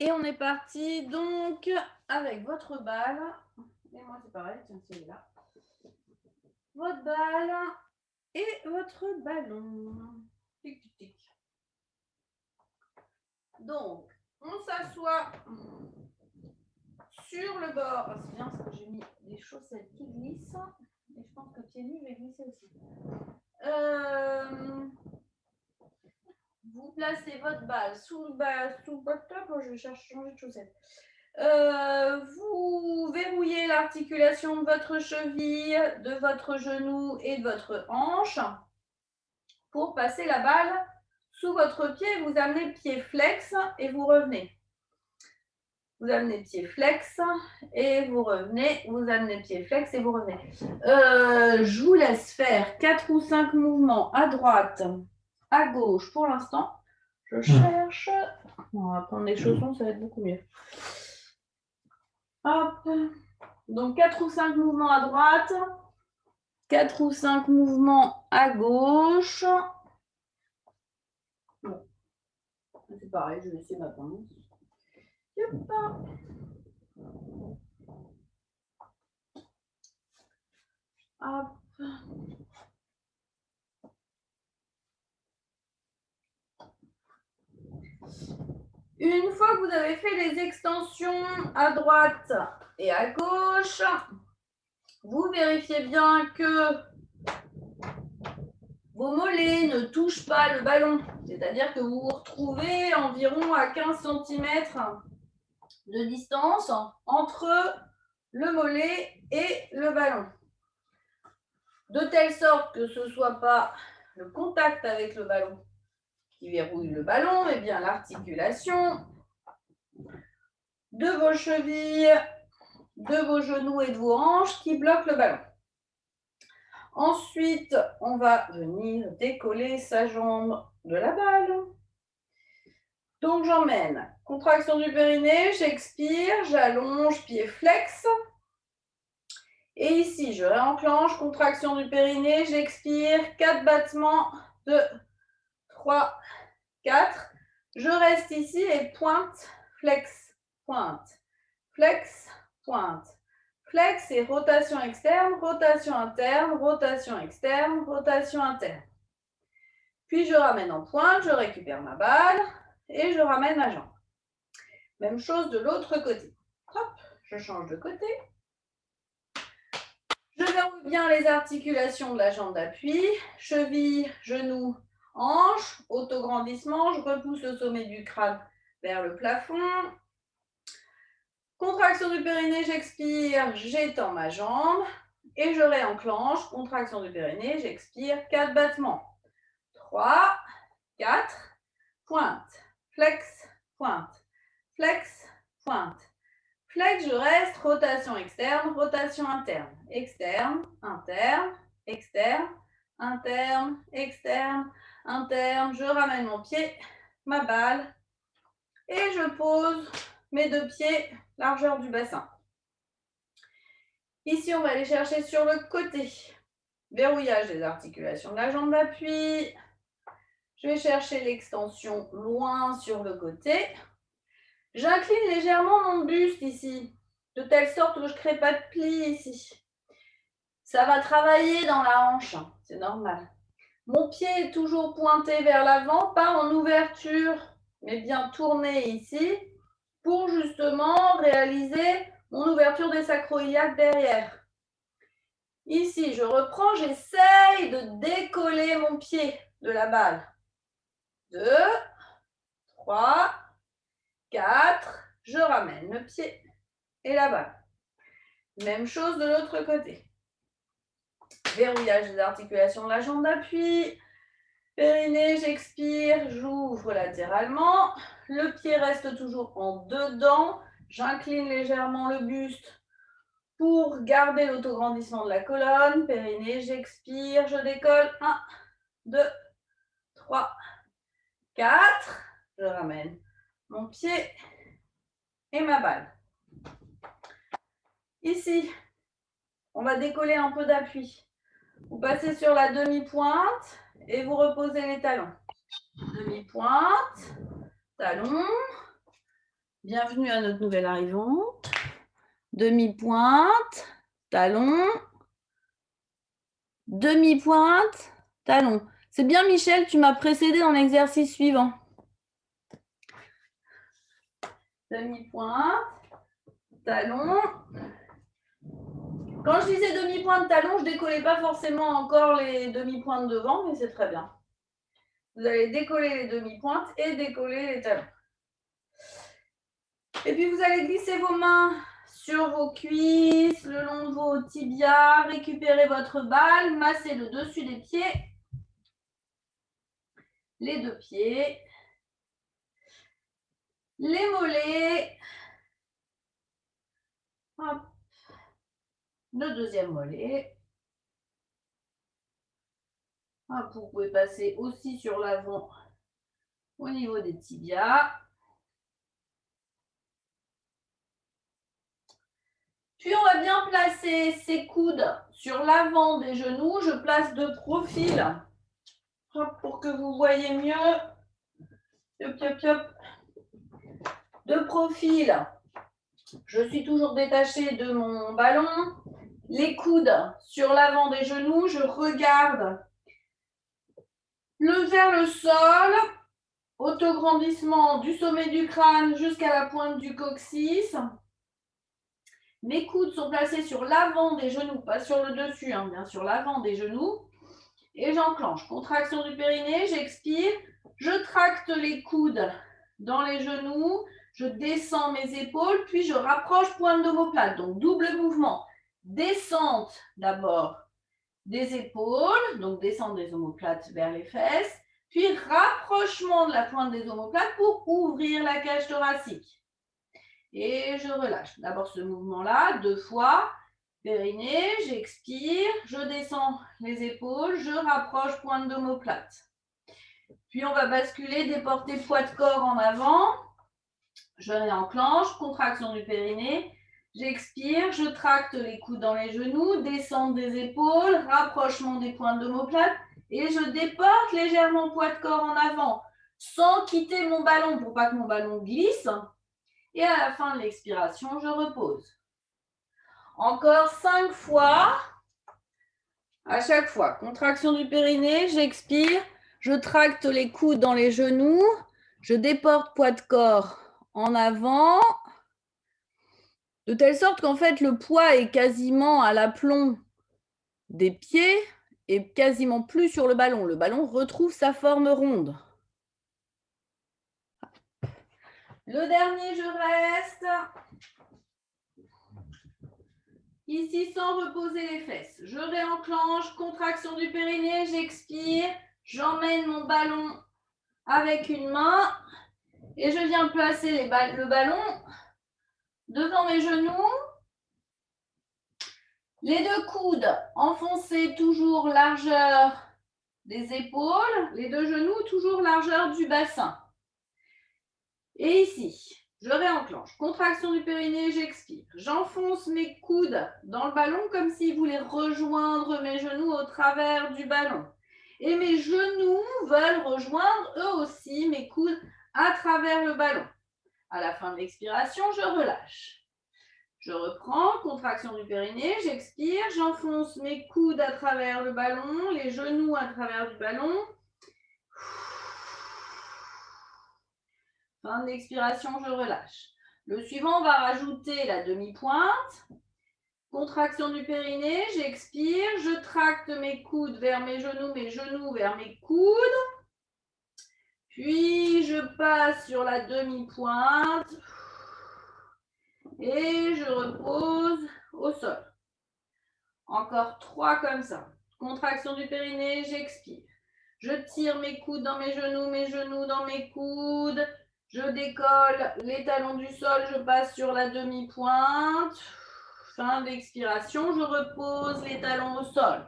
Et on est parti donc avec votre balle. Et moi c'est pareil, tiens, c'est là. Votre balle et votre ballon. Tic, tic, tic. Donc, on s'assoit sur le bord. Oh, c'est bien parce que j'ai mis des chaussettes qui glissent. Et je pense que pieds nus, je vais glisser aussi. Vous placez votre balle sous votre top. Moi, je vais changer de chaussettes. Vous verrouillez l'articulation de votre cheville, de votre genou et de votre hanche pour passer la balle sous votre pied. Vous amenez pied flex et vous revenez. Vous amenez pied flex et vous revenez. Vous amenez pied flex et vous revenez. Je vous laisse faire 4 ou 5 mouvements à droite, à gauche pour l'instant. Je cherche. On va prendre les chaussons, ça va être beaucoup mieux. Hop. Donc 4 ou 5 mouvements à droite, 4 ou 5 mouvements à gauche. Bon, c'est pareil, je vais essayer ma pince. Hop. Une fois que vous avez fait les extensions à droite et à gauche, vous vérifiez bien que vos mollets ne touchent pas le ballon. C'est-à-dire que vous vous retrouvez environ à 15 cm de distance entre le mollet et le ballon. De telle sorte que ce ne soit pas le contact avec le ballon qui verrouille le ballon, mais bien l'articulation de vos chevilles, de vos genoux et de vos hanches qui bloquent le ballon. Ensuite, on va venir décoller sa jambe de la balle. Donc, j'emmène contraction du périnée, j'expire, j'allonge, pied flex. Et ici, je réenclenche, contraction du périnée, j'expire, 4 battements, 2, 3, 4. Je reste ici et pointe, flex, pointe, flex, pointe. Flex et rotation externe, rotation interne, rotation externe, rotation interne. Puis je ramène en pointe, je récupère ma balle et je ramène ma jambe. Même chose de l'autre côté. Hop, je change de côté. Je verrouille bien les articulations de la jambe d'appui, cheville, genou, hanche, autograndissement, je repousse le sommet du crâne vers le plafond. Contraction du périnée, j'expire, j'étends ma jambe et je réenclenche. Contraction du périnée, j'expire, 4 battements. 3, 4, pointe, flex, pointe, flex, pointe. Flex, je reste, rotation externe, rotation interne. Externe, interne, externe, interne, externe, interne. Je ramène mon pied, ma balle et je pose mes 2 pieds, largeur du bassin. Ici, on va aller chercher sur le côté. Verrouillage des articulations de la jambe d'appui. Je vais chercher l'extension loin sur le côté. J'incline légèrement mon buste ici, de telle sorte que je ne crée pas de pli ici. Ça va travailler dans la hanche, c'est normal. Mon pied est toujours pointé vers l'avant, pas en ouverture, mais bien tourné ici, pour justement réaliser mon ouverture des sacro-iliaques derrière. Ici, je reprends, j'essaye de décoller mon pied de la balle. 2, 3, 4, je ramène le pied et la balle. Même chose de l'autre côté. Verrouillage des articulations de la jambe d'appui. Périnée, j'expire, j'ouvre latéralement. Le pied reste toujours en dedans. J'incline légèrement le buste pour garder l'autograndissement de la colonne. Périnée, j'expire, je décolle. 1, 2, 3, 4. Je ramène mon pied et ma balle. Ici, on va décoller un peu d'appui. Vous passez sur la demi-pointe et vous reposez les talons. Demi-pointe, talon, Bienvenue à notre nouvelle arrivante. Demi-pointe, talon, demi-pointe, talon. C'est bien Michel, tu m'as précédé dans l'exercice suivant. Demi-pointe, talon. Quand je disais demi-pointe, talon, je ne décollais pas forcément encore les demi-pointes devant, mais c'est très bien. Vous allez décoller les demi-pointes et décoller les talons. Et puis vous allez glisser vos mains sur vos cuisses, le long de vos tibias, récupérez votre balle, massez le dessus des pieds, les deux pieds, les mollets, hop, le deuxième mollet. Hop, vous pouvez passer aussi sur l'avant au niveau des tibias. Puis on va bien placer ses coudes sur l'avant des genoux. Je place de profil pour que vous voyez mieux. Hop, hop, hop. De profil, je suis toujours détachée de mon ballon. Les coudes sur l'avant des genoux. Je regarde vers le sol. Autograndissement du sommet du crâne jusqu'à la pointe du coccyx. Mes coudes sont placés sur l'avant des genoux, pas sur le dessus, hein, bien sur l'avant des genoux. Et j'enclenche. Contraction du périnée, j'expire. Je tracte les coudes dans les genoux. Je descends mes épaules, puis je rapproche pointe d'omoplate. Donc, double mouvement. Descente d'abord des épaules, donc descente des omoplates vers les fesses, puis rapprochement de la pointe des omoplates pour ouvrir la cage thoracique. Et je relâche. D'abord ce mouvement-là, 2 fois. Périnée, j'expire, je descends les épaules, je rapproche pointe d'omoplate. Puis on va basculer, déporter poids de corps en avant. Je réenclenche, contraction du périnée. J'expire, je tracte les coudes dans les genoux, descente des épaules, rapprochement des pointes d'omoplate et je déporte légèrement poids de corps en avant sans quitter mon ballon pour pas que mon ballon glisse. Et à la fin de l'expiration, je repose. Encore 5 fois. À chaque fois, contraction du périnée, j'expire, je tracte les coudes dans les genoux, je déporte poids de corps en avant, de telle sorte qu'en fait le poids est quasiment à l'aplomb des pieds et quasiment plus sur le ballon. Le ballon retrouve sa forme ronde. Le dernier, je reste. Ici, sans reposer les fesses. Je réenclenche, contraction du périnée, j'expire, j'emmène mon ballon avec une main et je viens placer le ballon devant mes genoux. Les deux coudes enfoncés toujours largeur des épaules, les deux genoux toujours largeur du bassin. Et ici, je réenclenche. Contraction du périnée, j'expire. J'enfonce mes coudes dans le ballon comme s'ils voulaient rejoindre mes genoux au travers du ballon. Et mes genoux veulent rejoindre eux aussi mes coudes à travers le ballon. À la fin de l'expiration, je relâche. Je reprends, contraction du périnée, j'expire, j'enfonce mes coudes à travers le ballon, les genoux à travers du ballon. Fin de l'expiration, je relâche. Le suivant, on va rajouter la demi-pointe. Contraction du périnée, j'expire, je tracte mes coudes vers mes genoux vers mes coudes. Puis, je passe sur la demi-pointe et je repose au sol. Encore 3 comme ça. Contraction du périnée, j'expire. Je tire mes coudes dans mes genoux dans mes coudes. Je décolle les talons du sol, je passe sur la demi-pointe. Fin d'expiration, je repose les talons au sol.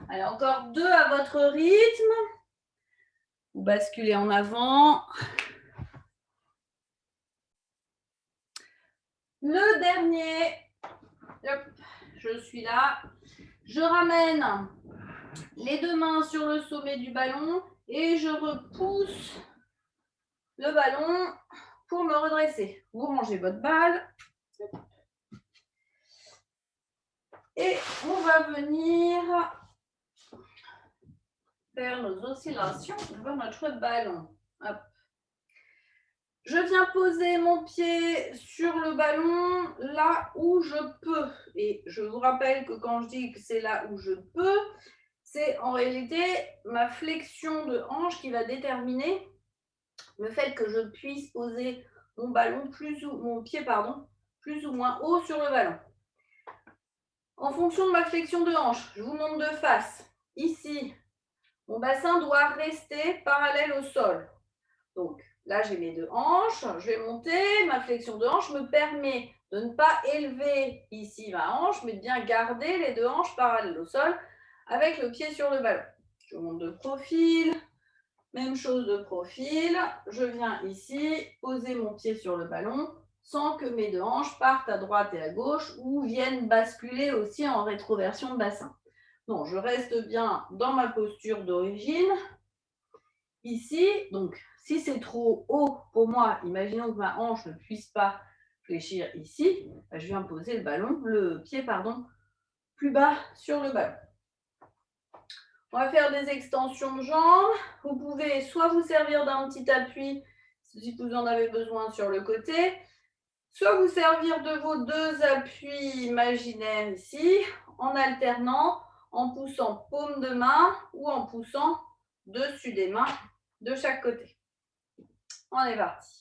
Allez, encore 2 à votre rythme. Vous basculez en avant. Le dernier. Hop, je suis là. Je ramène les deux mains sur le sommet du ballon et je repousse le ballon pour me redresser. Vous rangez votre balle. Et on va venir faire nos oscillations vers notre ballon. Hop. Je viens poser mon pied sur le ballon là où je peux. Et je vous rappelle que quand je dis que c'est là où je peux, c'est en réalité ma flexion de hanche qui va déterminer le fait que je puisse poser mon ballon mon pied plus ou moins haut sur le ballon. En fonction de ma flexion de hanche, je vous montre de face. Ici, mon bassin doit rester parallèle au sol. Donc là, j'ai mes deux hanches, je vais monter. Ma flexion de hanche me permet de ne pas élever ici ma hanche, mais de bien garder les deux hanches parallèles au sol avec le pied sur le ballon. Je monte de profil. Même chose de profil, je viens ici poser mon pied sur le ballon sans que mes deux hanches partent à droite et à gauche ou viennent basculer aussi en rétroversion de bassin. Non, je reste bien dans ma posture d'origine. Ici, donc si c'est trop haut pour moi, imaginons que ma hanche ne puisse pas fléchir ici, je viens poser le pied plus bas sur le ballon. On va faire des extensions de jambes. Vous pouvez soit vous servir d'un petit appui si vous en avez besoin sur le côté, soit vous servir de vos deux appuis imaginaires ici, en alternant, en poussant paume de main ou en poussant dessus des mains de chaque côté. On est parti.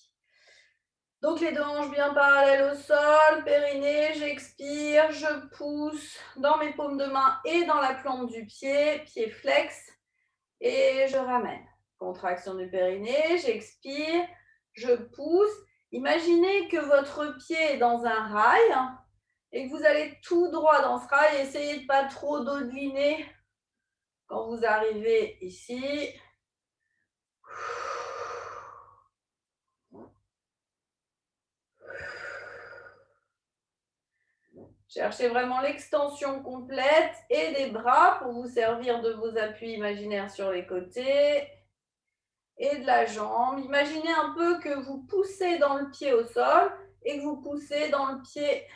Donc les deux hanches bien parallèles au sol, périnée, j'expire, je pousse dans mes paumes de main et dans la plante du pied, pied flex, et je ramène. Contraction du périnée, j'expire, je pousse. Imaginez que votre pied est dans un rail et que vous allez tout droit dans ce rail. Essayez de ne pas trop dodeliner quand vous arrivez ici. Cherchez vraiment l'extension complète et des bras pour vous servir de vos appuis imaginaires sur les côtés et de la jambe. Imaginez un peu que vous poussez dans le pied au sol et que vous poussez dans le pied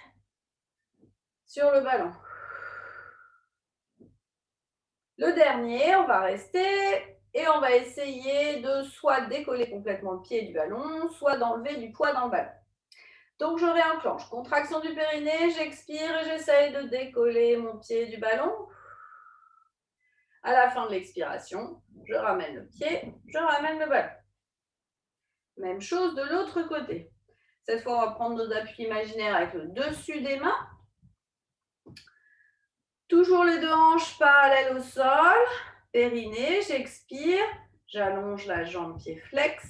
sur le ballon. Le dernier, on va rester et on va essayer de soit décoller complètement le pied du ballon, soit d'enlever du poids dans le ballon. Donc, je réenclenche. Contraction du périnée, j'expire et j'essaye de décoller mon pied du ballon. À la fin de l'expiration, je ramène le pied, je ramène le ballon. Même chose de l'autre côté. Cette fois, on va prendre nos appuis imaginaires avec le dessus des mains. Toujours les deux hanches parallèles au sol. Périnée, j'expire, j'allonge la jambe pied flex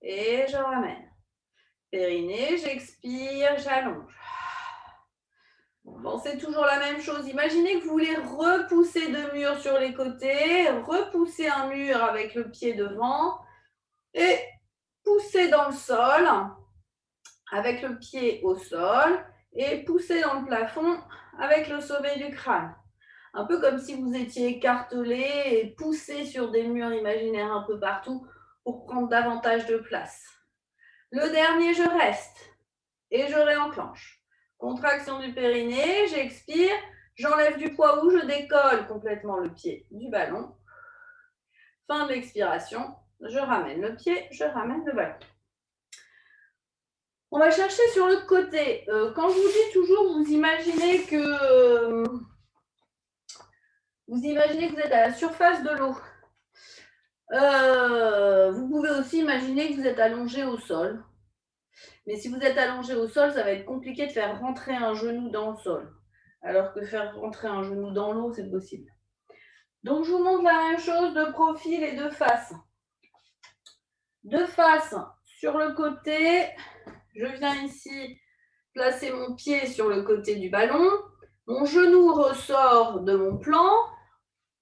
et je ramène. Périnée, j'expire, j'allonge. Bon, c'est toujours la même chose. Imaginez que vous voulez repousser deux murs sur les côtés, repousser un mur avec le pied devant et pousser dans le sol avec le pied au sol et pousser dans le plafond avec le sommet du crâne. Un peu comme si vous étiez écartelé et poussé sur des murs imaginaires un peu partout pour prendre davantage de place. Le dernier, je reste et je réenclenche. Contraction du périnée, j'expire, j'enlève du poids ou je décolle complètement le pied du ballon. Fin de l'expiration, je ramène le pied, je ramène le ballon. On va chercher sur le côté. Quand je vous dis toujours, vous imaginez que vous êtes à la surface de l'eau. Vous pouvez aussi imaginer que vous êtes allongé au sol. Mais si vous êtes allongé au sol, ça va être compliqué de faire rentrer un genou dans le sol. Alors que faire rentrer un genou dans l'eau, c'est possible. Donc, je vous montre la même chose de profil et de face. De face, sur le côté, je viens ici placer mon pied sur le côté du ballon. Mon genou ressort de mon plan.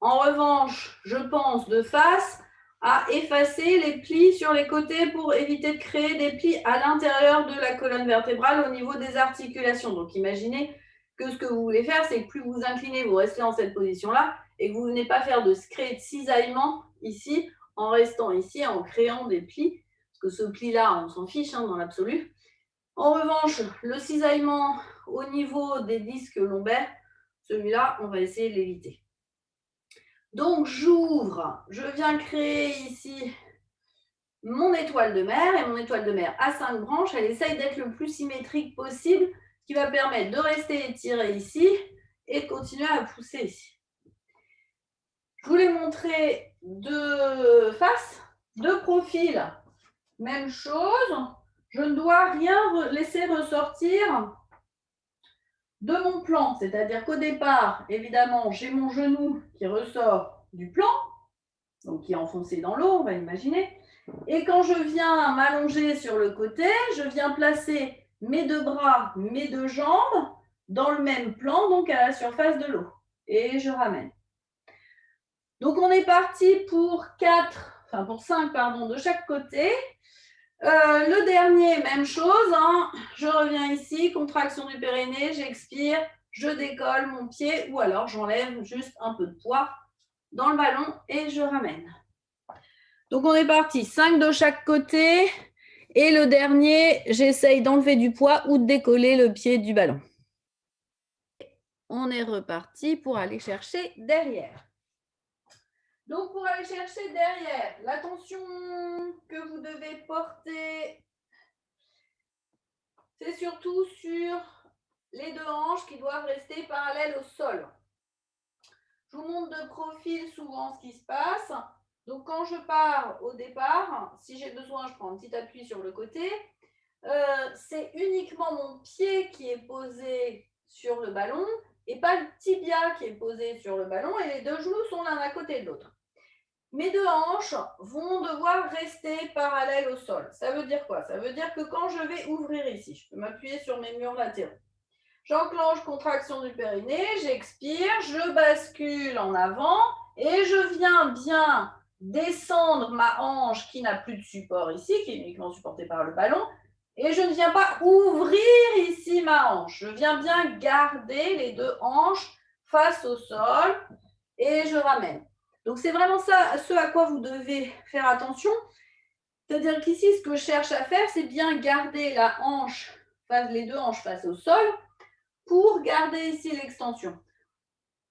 En revanche, je pense de face à effacer les plis sur les côtés pour éviter de créer des plis à l'intérieur de la colonne vertébrale au niveau des articulations. Donc, imaginez que ce que vous voulez faire, c'est que plus vous inclinez, vous restez dans cette position-là et que vous ne venez pas faire créer de cisaillement ici en restant ici, en créant des plis que ce pli-là, on s'en fiche dans l'absolu. En revanche, le cisaillement au niveau des disques lombaires, celui-là, on va essayer de l'éviter. Donc, j'ouvre, je viens créer ici mon étoile de mer, et mon étoile de mer à 5 branches, elle essaye d'être le plus symétrique possible, ce qui va permettre de rester étiré ici et de continuer à pousser ici. Je vous l'ai montré de face, de profil, même chose. Je ne dois rien laisser ressortir de mon plan, c'est-à-dire qu'au départ, évidemment, j'ai mon genou qui ressort du plan, donc qui est enfoncé dans l'eau, on va imaginer. Et quand je viens m'allonger sur le côté, je viens placer mes deux bras, mes deux jambes dans le même plan, donc à la surface de l'eau. Et je ramène. Donc on est parti pour 5 de chaque côté. Le dernier, même chose. Je reviens ici, contraction du périnée, j'expire, je décolle mon pied ou alors j'enlève juste un peu de poids dans le ballon et je ramène. Donc, on est parti, 5 de chaque côté. Et le dernier, j'essaye d'enlever du poids ou de décoller le pied du ballon. On est reparti pour aller chercher derrière. Donc, pour aller chercher derrière, l'attention que vous devez porter, c'est surtout sur les deux hanches qui doivent rester parallèles au sol. Je vous montre de profil souvent ce qui se passe. Donc, quand je pars au départ, si j'ai besoin, je prends un petit appui sur le côté. C'est uniquement mon pied qui est posé sur le ballon et pas le tibia qui est posé sur le ballon et les deux genoux sont l'un à côté de l'autre. Mes deux hanches vont devoir rester parallèles au sol. Ça veut dire quoi? Ça veut dire que quand je vais ouvrir ici, je peux m'appuyer sur mes murs latéraux. J'enclenche contraction du périnée, j'expire, je bascule en avant et je viens bien descendre ma hanche qui n'a plus de support ici, qui est uniquement supportée par le ballon. Et je ne viens pas ouvrir ici ma hanche. Je viens bien garder les deux hanches face au sol et je ramène. Donc, c'est vraiment ça, ce à quoi vous devez faire attention. C'est-à-dire qu'ici, ce que je cherche à faire, c'est bien garder la hanche, les deux hanches face au sol pour garder ici l'extension.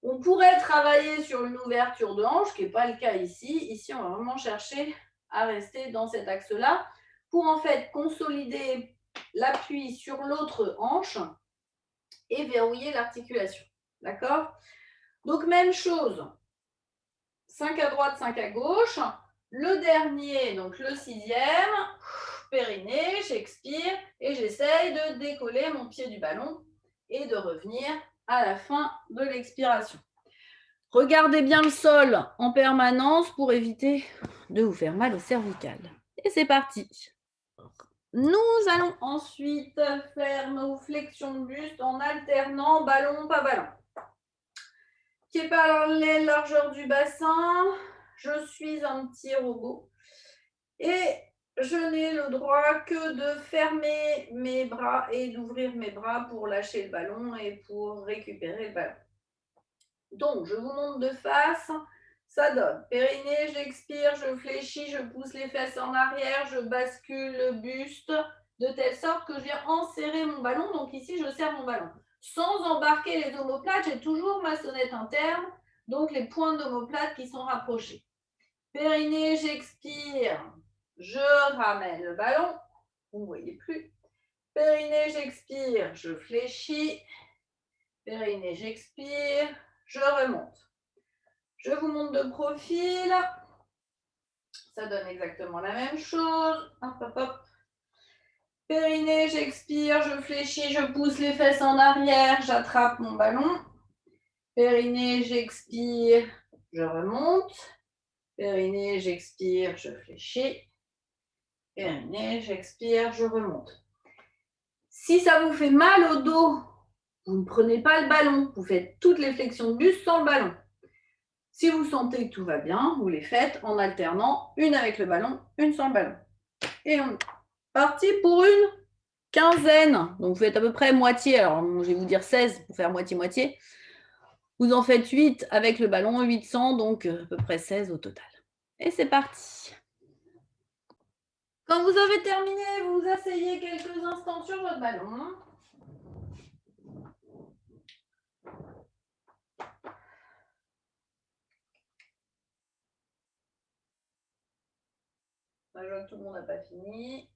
On pourrait travailler sur une ouverture de hanche, qui n'est pas le cas ici. Ici, on va vraiment chercher à rester dans cet axe-là pour en fait consolider l'appui sur l'autre hanche et verrouiller l'articulation. D'accord? Donc, même chose. 5 à droite, 5 à gauche. Le dernier, donc le 6e, périnée, j'expire et j'essaye de décoller mon pied du ballon et de revenir à la fin de l'expiration. Regardez bien le sol en permanence pour éviter de vous faire mal au cervical. Et c'est parti. Nous allons ensuite faire nos flexions de buste en alternant ballon, pas ballon. Pied parallèle, largeur du bassin. Je suis un petit robot. Et je n'ai le droit que de fermer mes bras et d'ouvrir mes bras pour lâcher le ballon et pour récupérer le ballon. Donc, je vous montre de face. Ça donne périnée, j'expire, je fléchis, je pousse les fesses en arrière, je bascule le buste de telle sorte que je viens enserrer mon ballon. Donc ici, je serre mon ballon. Sans embarquer les omoplates, j'ai toujours ma sonnette interne, donc les points d'omoplate qui sont rapprochés. Périnée, j'expire, je ramène le ballon. Vous ne voyez plus. Périnée, j'expire, je fléchis. Périnée, j'expire, je remonte. Je vous montre de profil. Ça donne exactement la même chose. Hop, hop, hop. Périnée, j'expire, je fléchis, je pousse les fesses en arrière, j'attrape mon ballon. Périnée, j'expire, je remonte. Périnée, j'expire, je fléchis. Périnée, j'expire, je remonte. Si ça vous fait mal au dos, vous ne prenez pas le ballon. Vous faites toutes les flexions de buste sans le ballon. Si vous sentez que tout va bien, vous les faites en alternant une avec le ballon, une sans le ballon. Et on est parti pour une quinzaine. Donc, vous faites à peu près moitié. Alors, je vais vous dire 16 pour faire moitié-moitié. Vous en faites 8 avec le ballon, 800, donc à peu près 16 au total. Et c'est parti. Quand vous avez terminé, vous vous asseyez quelques instants sur votre ballon. Je vois que tout le monde n'a pas fini.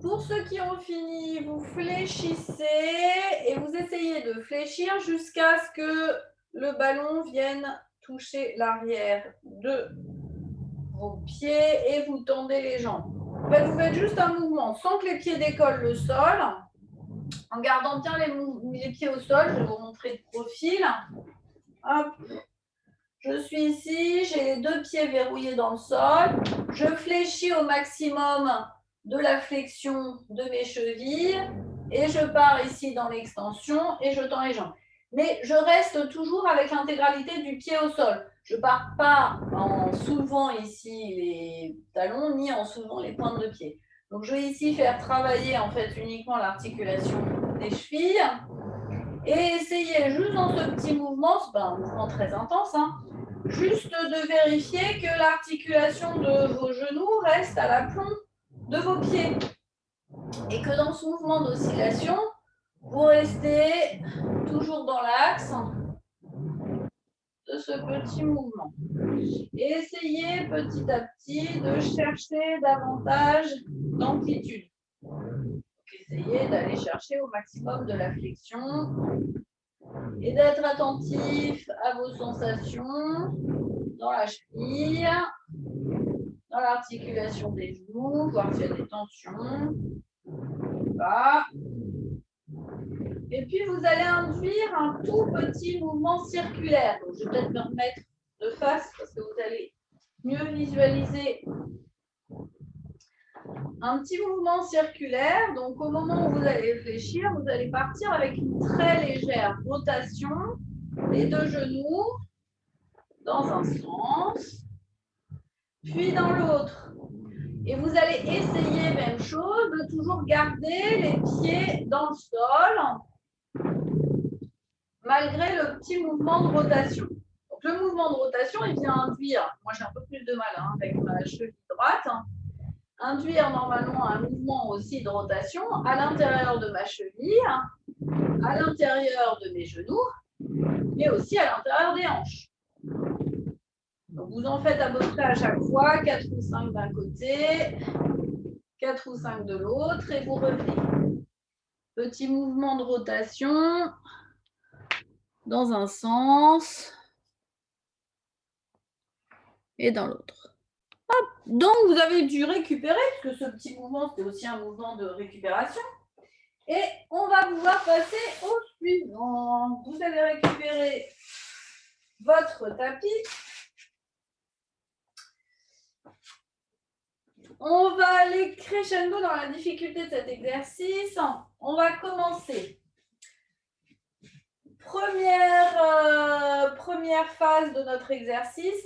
Pour ceux qui ont fini, vous fléchissez et vous essayez de fléchir jusqu'à ce que le ballon vienne toucher l'arrière de vos pieds et vous tendez les jambes. En fait, vous faites juste un mouvement sans que les pieds décollent le sol, en gardant bien les pieds au sol. Je vais vous montrer de profil. Hop. Je suis ici, j'ai les deux pieds verrouillés dans le sol. Je fléchis au maximum de la flexion de mes chevilles et je pars ici dans l'extension et je tends les jambes. Mais je reste toujours avec l'intégralité du pied au sol. Je ne pars pas en soulevant ici les talons ni en soulevant les pointes de pied. Donc je vais ici faire travailler en fait uniquement l'articulation des chevilles et essayer juste dans ce petit mouvement, c'est pas un mouvement très intense, hein, juste de vérifier que l'articulation de vos genoux reste à l'aplomb de vos pieds et que dans ce mouvement d'oscillation, vous restez toujours dans l'axe de ce petit mouvement. Et essayez petit à petit de chercher davantage d'amplitude. Essayez d'aller chercher au maximum de la flexion et d'être attentif à vos sensations dans la cheville, dans l'articulation des genoux, voir s'il y a des tensions. Là. Et puis, vous allez induire un tout petit mouvement circulaire. Donc, je vais peut-être me remettre de face parce que vous allez mieux visualiser un petit mouvement circulaire. Donc, au moment où vous allez réfléchir, vous allez partir avec une très légère rotation des deux genoux dans un sens, puis dans l'autre. Et vous allez essayer, même chose, de toujours garder les pieds dans le sol, malgré le petit mouvement de rotation. Donc, le mouvement de rotation, il vient induire, moi j'ai un peu plus de mal avec ma cheville droite, induire normalement un mouvement aussi de rotation à l'intérieur de ma cheville, à l'intérieur de mes genoux, mais aussi à l'intérieur des hanches. Donc, vous en faites à peu près à chaque fois, 4 ou 5 d'un côté, 4 ou 5 de l'autre, et vous revenez. Petit mouvement de rotation dans un sens et dans l'autre. Donc, vous avez dû récupérer, parce que ce petit mouvement, c'était aussi un mouvement de récupération. Et on va pouvoir passer au suivant. Vous allez récupérer votre tapis. On va aller crescendo dans la difficulté de cet exercice. On va commencer. Première phase de notre exercice,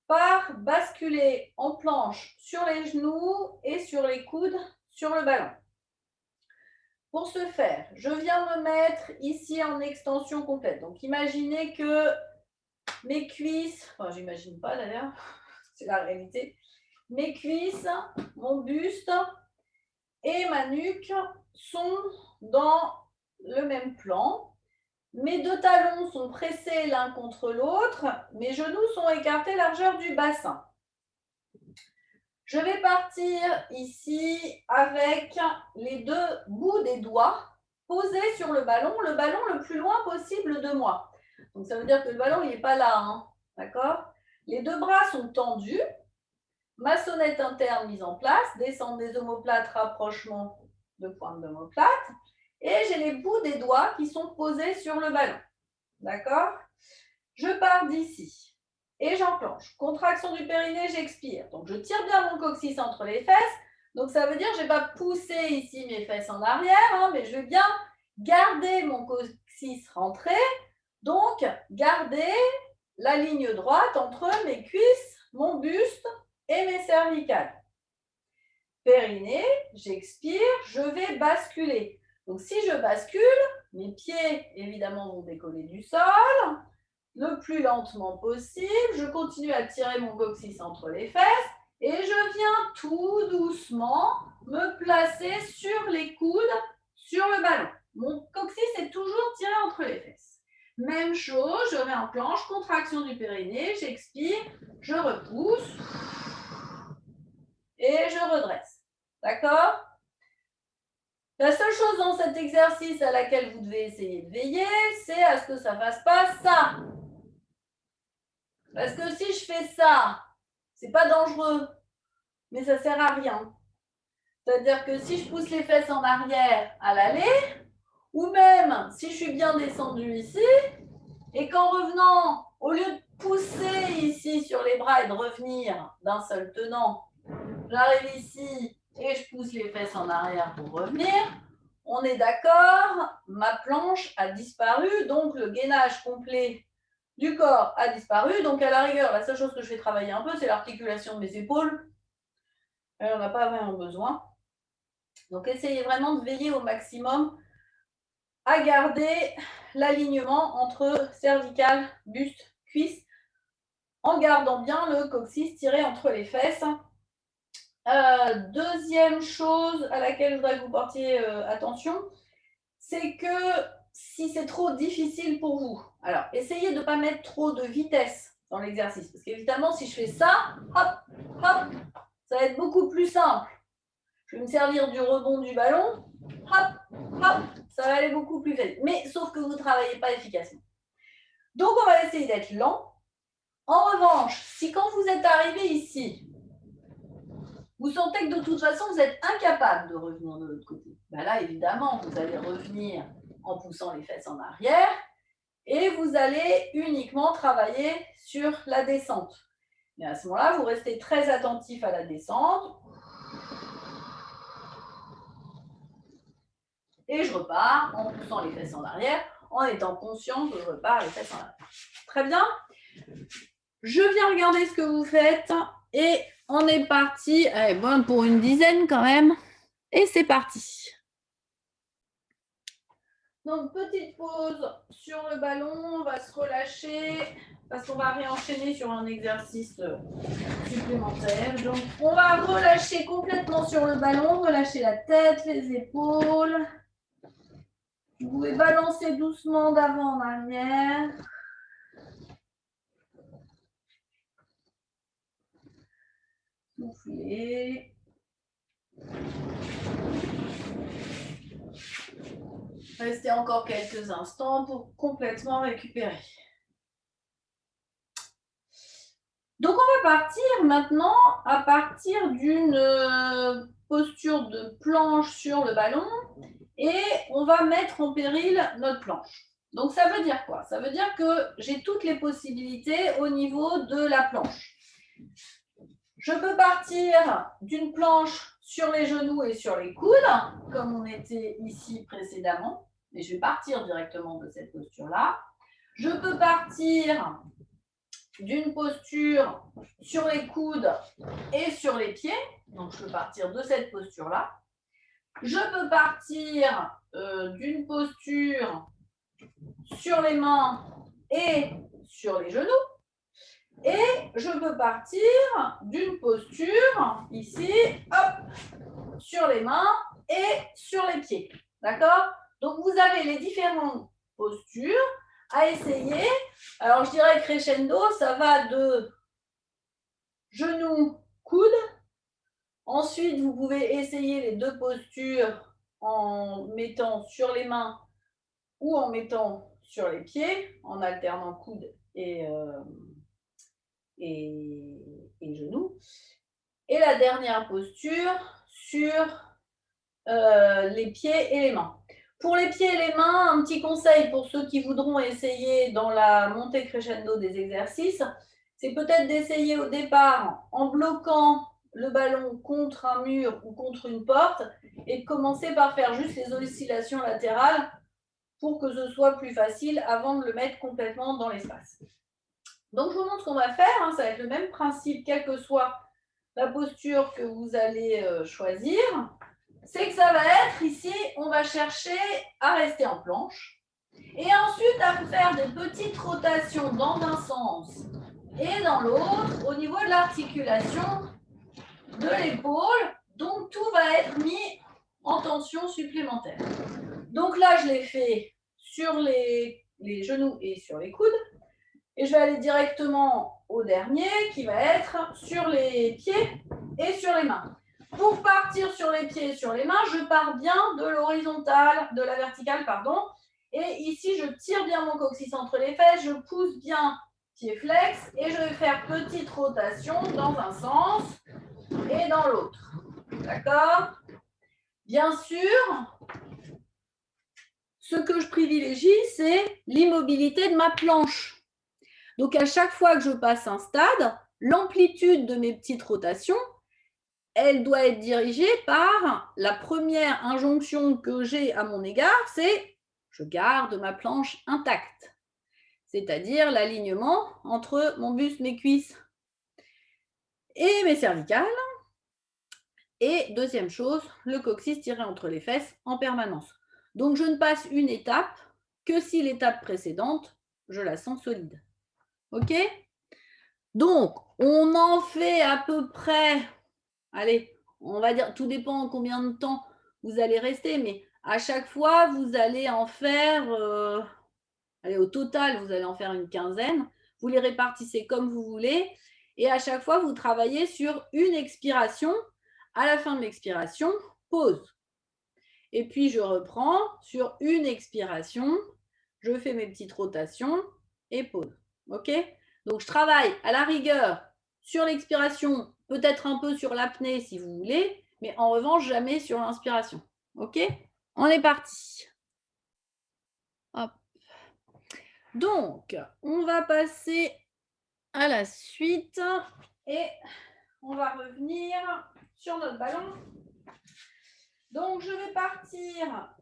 par basculer en planche sur les genoux et sur les coudes sur le ballon. Pour ce faire, je viens me mettre ici en extension complète. Donc, imaginez que mes cuisses, enfin, j'imagine pas d'ailleurs, c'est la réalité, mes cuisses, mon buste et ma nuque sont dans le même plan. Mes deux talons sont pressés l'un contre l'autre, mes genoux sont écartés largeur du bassin. Je vais partir ici avec les deux bouts des doigts posés sur le ballon le plus loin possible de moi. Donc ça veut dire que le ballon, il n'est pas là, hein, d'accord? Les deux bras sont tendus, ma sonnette interne mise en place, descente des omoplates, rapprochement de pointe d'omoplate, et j'ai les bouts des doigts qui sont posés sur le ballon, d'accord? Je pars d'ici. Et j'enclenche. Contraction du périnée, j'expire. Donc, je tire bien mon coccyx entre les fesses. Donc, ça veut dire que je ne vais pas pousser ici mes fesses en arrière, hein, mais je vais bien garder mon coccyx rentré. Donc, garder la ligne droite entre mes cuisses, mon buste et mes cervicales. Périnée, j'expire, je vais basculer. Donc, si je bascule, mes pieds, évidemment, vont décoller du sol. le plus lentement possible. Je continue à tirer mon coccyx entre les fesses et je viens tout doucement me placer sur les coudes, sur le ballon. Mon coccyx est toujours tiré entre les fesses. Même chose, je réenclenche, contraction du périnée, j'expire, je repousse et je redresse. D'accord ? La seule chose dans cet exercice à laquelle vous devez essayer de veiller, c'est à ce que ça ne fasse pas ça. Parce que si je fais ça, c'est pas dangereux, mais ça sert à rien. C'est-à-dire que si je pousse les fesses en arrière à l'aller, ou même si je suis bien descendue ici, et qu'en revenant, au lieu de pousser ici sur les bras et de revenir d'un seul tenant, j'arrive ici et je pousse les fesses en arrière pour revenir, on est d'accord, ma planche a disparu, donc le gainage complet du corps a disparu. Donc à la rigueur, la seule chose que je fais travailler un peu, c'est l'articulation de mes épaules. On n'a pas vraiment besoin. Donc essayez vraiment de veiller au maximum à garder l'alignement entre cervical, buste, cuisse, en gardant bien le coccyx tiré entre les fesses. Deuxième chose à laquelle je voudrais que vous portiez attention, c'est que si c'est trop difficile pour vous, alors essayez de ne pas mettre trop de vitesse dans l'exercice. Parce qu'évidemment, si je fais ça, hop, hop, ça va être beaucoup plus simple. Je vais me servir du rebond du ballon, hop, hop, ça va aller beaucoup plus vite. Mais sauf que vous ne travaillez pas efficacement. Donc, on va essayer d'être lent. En revanche, si quand vous êtes arrivé ici, vous sentez que de toute façon, vous êtes incapable de revenir de l'autre côté, ben là, évidemment, vous allez revenir en poussant les fesses en arrière et vous allez uniquement travailler sur la descente. Mais à ce moment-là, vous restez très attentif à la descente. Et je repars en poussant les fesses en arrière, en étant conscient que je repars les fesses en arrière. Très bien. Je viens regarder ce que vous faites et on est parti. Allez, bon, pour une dizaine quand même. Et c'est parti. Donc, petite pause sur le ballon. On va se relâcher parce qu'on va réenchaîner sur un exercice supplémentaire. Donc, on va relâcher complètement sur le ballon, relâcher la tête, les épaules. Vous pouvez balancer doucement d'avant en arrière. Souffler. Restez encore quelques instants pour complètement récupérer. Donc, on va partir maintenant à partir d'une posture de planche sur le ballon et on va mettre en péril notre planche. Donc, ça veut dire quoi? Ça veut dire que j'ai toutes les possibilités au niveau de la planche. Je peux partir d'une planche sur les genoux et sur les coudes, comme on était ici précédemment, mais je vais partir directement de cette posture-là. Je peux partir d'une posture sur les coudes et sur les pieds, donc je peux partir de cette posture-là. Je peux partir d'une posture sur les mains et sur les genoux. Et je peux partir d'une posture ici, hop, sur les mains et sur les pieds. D'accord? Donc, vous avez les différentes postures à essayer. Alors, je dirais crescendo, ça va de genoux, coude. Ensuite, vous pouvez essayer les deux postures en mettant sur les mains ou en mettant sur les pieds, en alternant coude et genoux. Et la dernière posture sur les pieds et les mains. Pour les pieds et les mains, un petit conseil pour ceux qui voudront essayer dans la montée crescendo des exercices, c'est peut-être d'essayer au départ en bloquant le ballon contre un mur ou contre une porte et de commencer par faire juste les oscillations latérales pour que ce soit plus facile avant de le mettre complètement dans l'espace. Donc, je vous montre ce qu'on va faire. Ça va être le même principe, quelle que soit la posture que vous allez choisir. C'est que ça va être ici, on va chercher à rester en planche. Et ensuite, à faire des petites rotations dans un sens et dans l'autre au niveau de l'articulation de l'épaule. Donc, tout va être mis en tension supplémentaire. Donc là, je l'ai fait sur les genoux et sur les coudes. Et je vais aller directement au dernier qui va être sur les pieds et sur les mains. Pour partir sur les pieds et sur les mains, je pars bien de l'horizontale, de la verticale, pardon. Et ici, je tire bien mon coccyx entre les fesses, je pousse bien pied flex et je vais faire petite rotation dans un sens et dans l'autre. D'accord? Bien sûr, ce que je privilégie, c'est l'immobilité de ma planche. Donc, à chaque fois que je passe un stade, l'amplitude de mes petites rotations, elle doit être dirigée par la première injonction que j'ai à mon égard, c'est je garde ma planche intacte, c'est-à-dire l'alignement entre mon buste, mes cuisses et mes cervicales. Et deuxième chose, le coccyx tiré entre les fesses en permanence. Donc, je ne passe une étape que si l'étape précédente, je la sens solide. OK? Donc, on en fait à peu près, allez, on va dire, tout dépend combien de temps vous allez rester, mais à chaque fois, vous allez en faire, allez, au total, vous allez en faire une quinzaine. Vous les répartissez comme vous voulez. Et à chaque fois, vous travaillez sur une expiration. À la fin de l'expiration, pause. Et puis, je reprends sur une expiration. Je fais mes petites rotations et pause. OK? Donc, je travaille à la rigueur sur l'expiration, peut-être un peu sur l'apnée si vous voulez, mais en revanche, jamais sur l'inspiration. OK? On est parti. Hop. Donc, on va passer à la suite et on va revenir sur notre ballon. Donc, je vais partir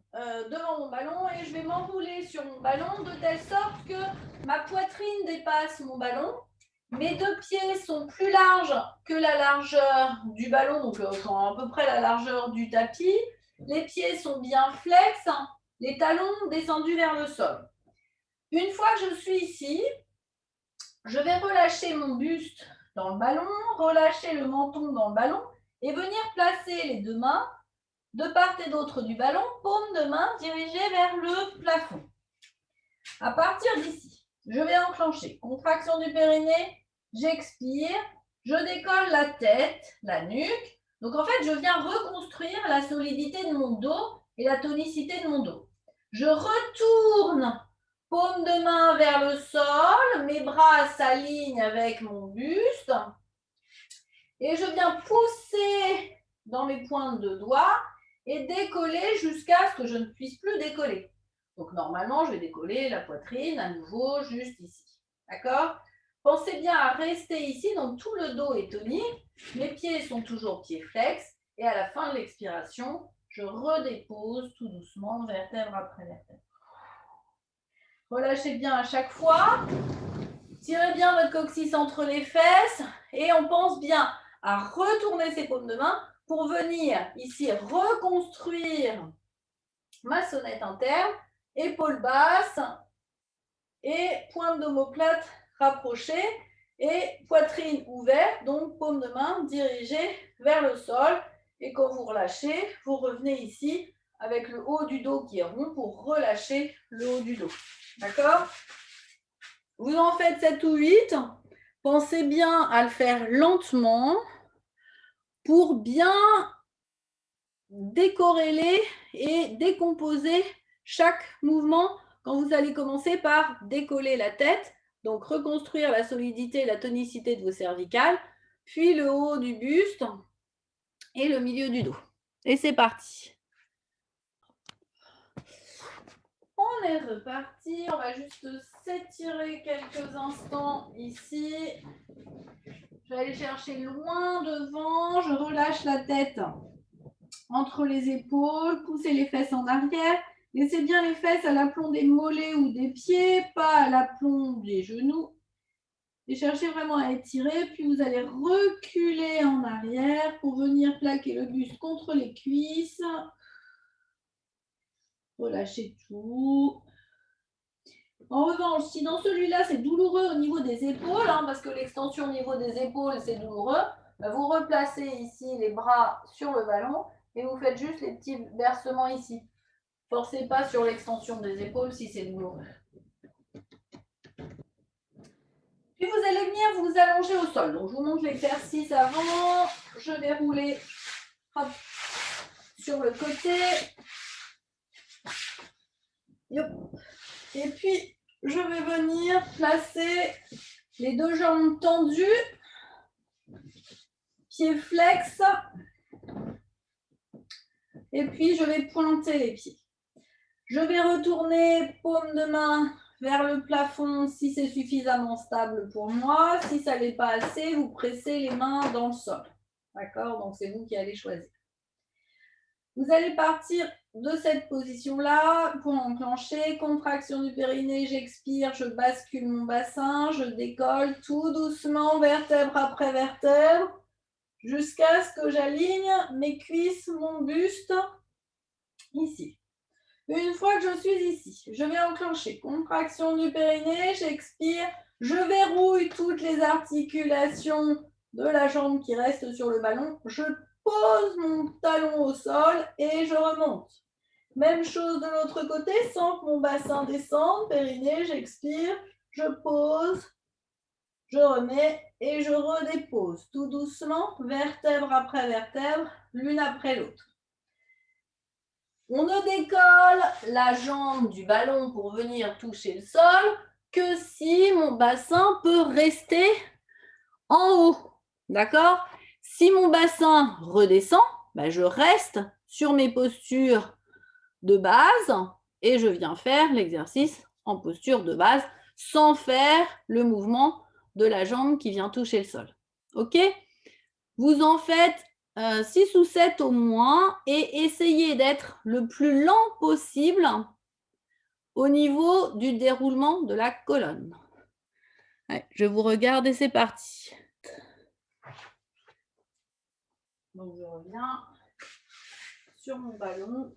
devant mon ballon et je vais m'enrouler sur mon ballon de telle sorte que ma poitrine dépasse mon ballon. Mes deux pieds sont plus larges que la largeur du ballon, donc à peu près la largeur du tapis. Les pieds sont bien flex, les talons descendus vers le sol. Une fois que je suis ici, je vais relâcher mon buste dans le ballon, relâcher le menton dans le ballon et venir placer les deux mains de part et d'autre du ballon, paume de main dirigée vers le plafond. À partir d'ici, je vais enclencher contraction du périnée, j'expire, je décolle la tête, la nuque. Donc en fait, je viens reconstruire la solidité de mon dos et la tonicité de mon dos. Je retourne paume de main vers le sol, mes bras s'alignent avec mon buste et je viens pousser dans mes pointes de doigts et décoller jusqu'à ce que je ne puisse plus décoller. Donc normalement, je vais décoller la poitrine à nouveau juste ici. D'accord? Pensez bien à rester ici, donc tout le dos est tonique, mes pieds sont toujours pieds flex et à la fin de l'expiration, je redépose tout doucement vertèbre après vertèbre. Relâchez bien à chaque fois. Tirez bien votre coccyx entre les fesses et on pense bien à retourner ses paumes de main pour venir ici reconstruire ma sonnette interne, épaules basses et pointe d'omoplate rapprochée et poitrine ouverte, donc paume de main dirigée vers le sol. Et quand vous relâchez, vous revenez ici avec le haut du dos qui est rond pour relâcher le haut du dos. D'accord? Vous en faites 7 ou 8. Pensez bien à le faire lentement pour bien décorréler et décomposer chaque mouvement quand vous allez commencer par décoller la tête, donc reconstruire la solidité et la tonicité de vos cervicales, puis le haut du buste et le milieu du dos. Et c'est parti. On est reparti, on va juste s'étirer quelques instants ici. Je vais aller chercher loin devant, je relâche la tête entre les épaules, poussez les fesses en arrière. Laissez bien les fesses à l'aplomb des mollets ou des pieds, pas à l'aplomb des genoux. Et cherchez vraiment à étirer, puis vous allez reculer en arrière pour venir plaquer le buste contre les cuisses. Relâchez tout. En revanche, si dans celui-là, c'est douloureux au niveau des épaules, parce que l'extension au niveau des épaules, c'est douloureux, vous replacez ici les bras sur le ballon et vous faites juste les petits bercements ici. Forcez pas sur l'extension des épaules si c'est douloureux. Puis vous allez venir vous allonger au sol. Donc je vous montre l'exercice avant. Je vais rouler sur le côté. Et puis je vais venir placer les deux jambes tendues, pieds flex. Et puis je vais pointer les pieds. Je vais retourner paume de main vers le plafond si c'est suffisamment stable pour moi. Si ça n'est pas assez, vous pressez les mains dans le sol. D'accord? Donc c'est vous qui allez choisir. Vous allez partir de cette position-là pour enclencher. Contraction du périnée, j'expire, je bascule mon bassin, je décolle tout doucement, vertèbre après vertèbre, jusqu'à ce que j'aligne mes cuisses, mon buste, ici. Une fois que je suis ici, je vais enclencher. Contraction du périnée, j'expire, je verrouille toutes les articulations de la jambe qui reste sur le ballon. Je pose mon talon au sol et je remonte. Même chose de l'autre côté, sans que mon bassin descende. Périnée, j'expire, je pose, je remets et je redépose. Tout doucement, vertèbre après vertèbre, l'une après l'autre. On ne décolle la jambe du ballon pour venir toucher le sol que si mon bassin peut rester en haut. D'accord? Si mon bassin redescend, je reste sur mes postures de base et je viens faire l'exercice en posture de base sans faire le mouvement de la jambe qui vient toucher le sol. OK? Vous en faites 6 ou 7 au moins et essayez d'être le plus lent possible au niveau du déroulement de la colonne. Ouais, je vous regarde et c'est parti. Donc je reviens sur mon ballon.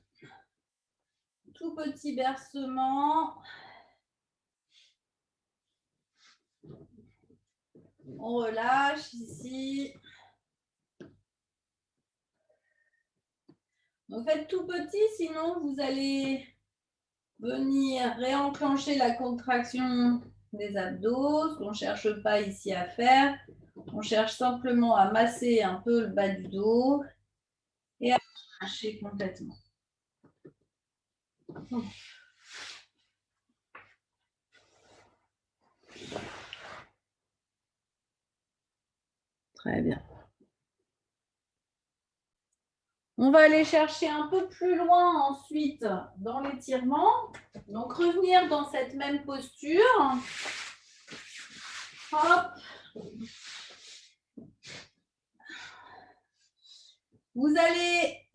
Tout petit bercement. On relâche ici. Donc faites tout petit, sinon vous allez venir réenclencher la contraction des abdos, ce qu'on ne cherche pas ici à faire. On cherche simplement à masser un peu le bas du dos et à lâcher complètement. Très bien. On va aller chercher un peu plus loin ensuite dans l'étirement. Donc revenir dans cette même posture. Hop. Vous allez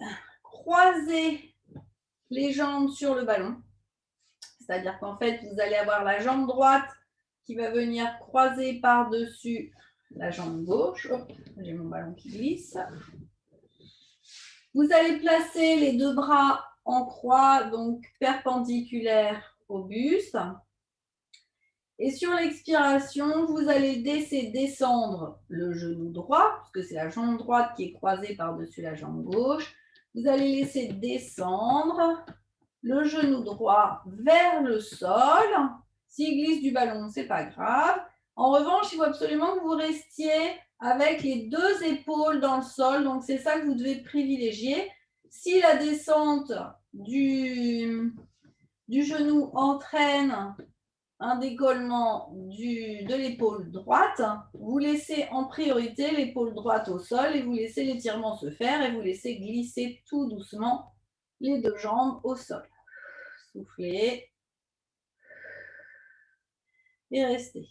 croiser les jambes sur le ballon. C'est-à-dire qu'en fait, vous allez avoir la jambe droite qui va venir croiser par-dessus la jambe gauche. Hop, j'ai mon ballon qui glisse. Vous allez placer les deux bras en croix, donc perpendiculaires au buste. Et sur l'expiration, vous allez laisser descendre le genou droit, parce que c'est la jambe droite qui est croisée par-dessus la jambe gauche. Vous allez laisser descendre le genou droit vers le sol. S'il glisse du ballon, ce n'est pas grave. En revanche, il faut absolument que vous restiez avec les deux épaules dans le sol. Donc, c'est ça que vous devez privilégier. Si la descente du genou entraîne un décollement de l'épaule droite, vous laissez en priorité l'épaule droite au sol et vous laissez l'étirement se faire et vous laissez glisser tout doucement les deux jambes au sol. Soufflez et restez.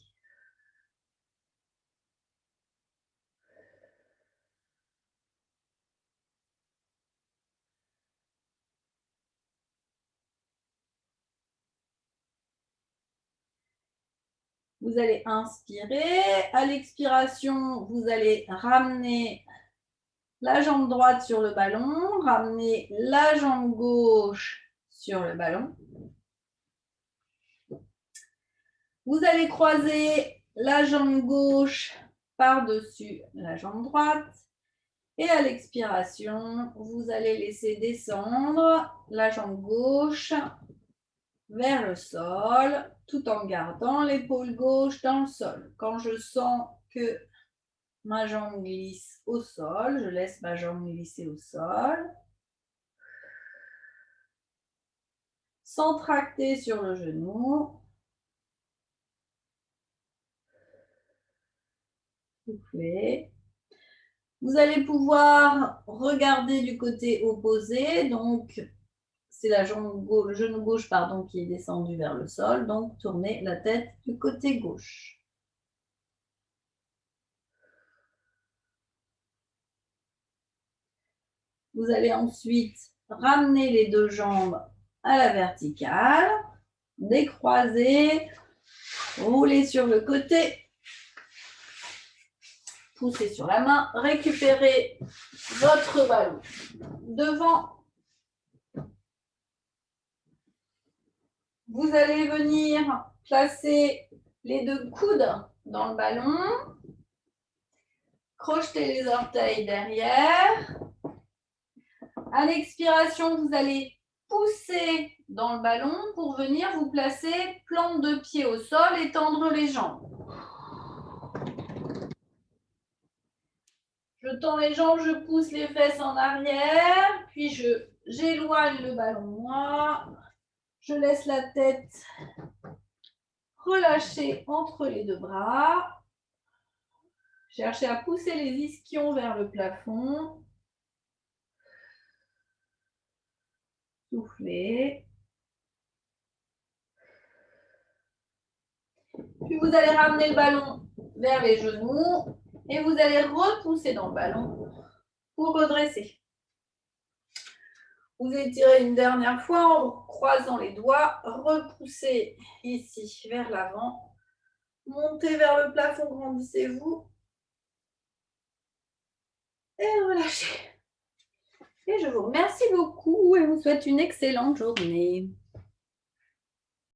Vous allez inspirer. À l'expiration, vous allez ramener la jambe droite sur le ballon, ramener la jambe gauche sur le ballon. Vous allez croiser la jambe gauche par-dessus la jambe droite. Et à l'expiration, vous allez laisser descendre la jambe gauche vers le sol, tout en gardant l'épaule gauche dans le sol. Quand je sens que ma jambe glisse au sol, je laisse ma jambe glisser au sol. Sans tracter sur le genou. Soufflez. Vous allez pouvoir regarder du côté opposé, donc c'est la jambe gauche, le genou gauche pardon, qui est descendu vers le sol, donc tournez la tête du côté gauche. Vous allez ensuite ramener les deux jambes à la verticale, décroiser, rouler sur le côté, poussez sur la main, récupérez votre ballon devant. Vous allez venir placer les deux coudes dans le ballon, crocheter les orteils derrière. À l'expiration, vous allez pousser dans le ballon pour venir vous placer plante de pied au sol et tendre les jambes. Je tends les jambes, je pousse les fesses en arrière, puis j'éloigne le ballon moi. Je laisse la tête relâcher entre les deux bras. Cherchez à pousser les ischions vers le plafond. Soufflez. Puis vous allez ramener le ballon vers les genoux et vous allez repousser dans le ballon pour redresser. Vous étirez une dernière fois en croisant les doigts, repoussez ici vers l'avant, montez vers le plafond, grandissez-vous et relâchez. Et je vous remercie beaucoup et vous souhaite une excellente journée.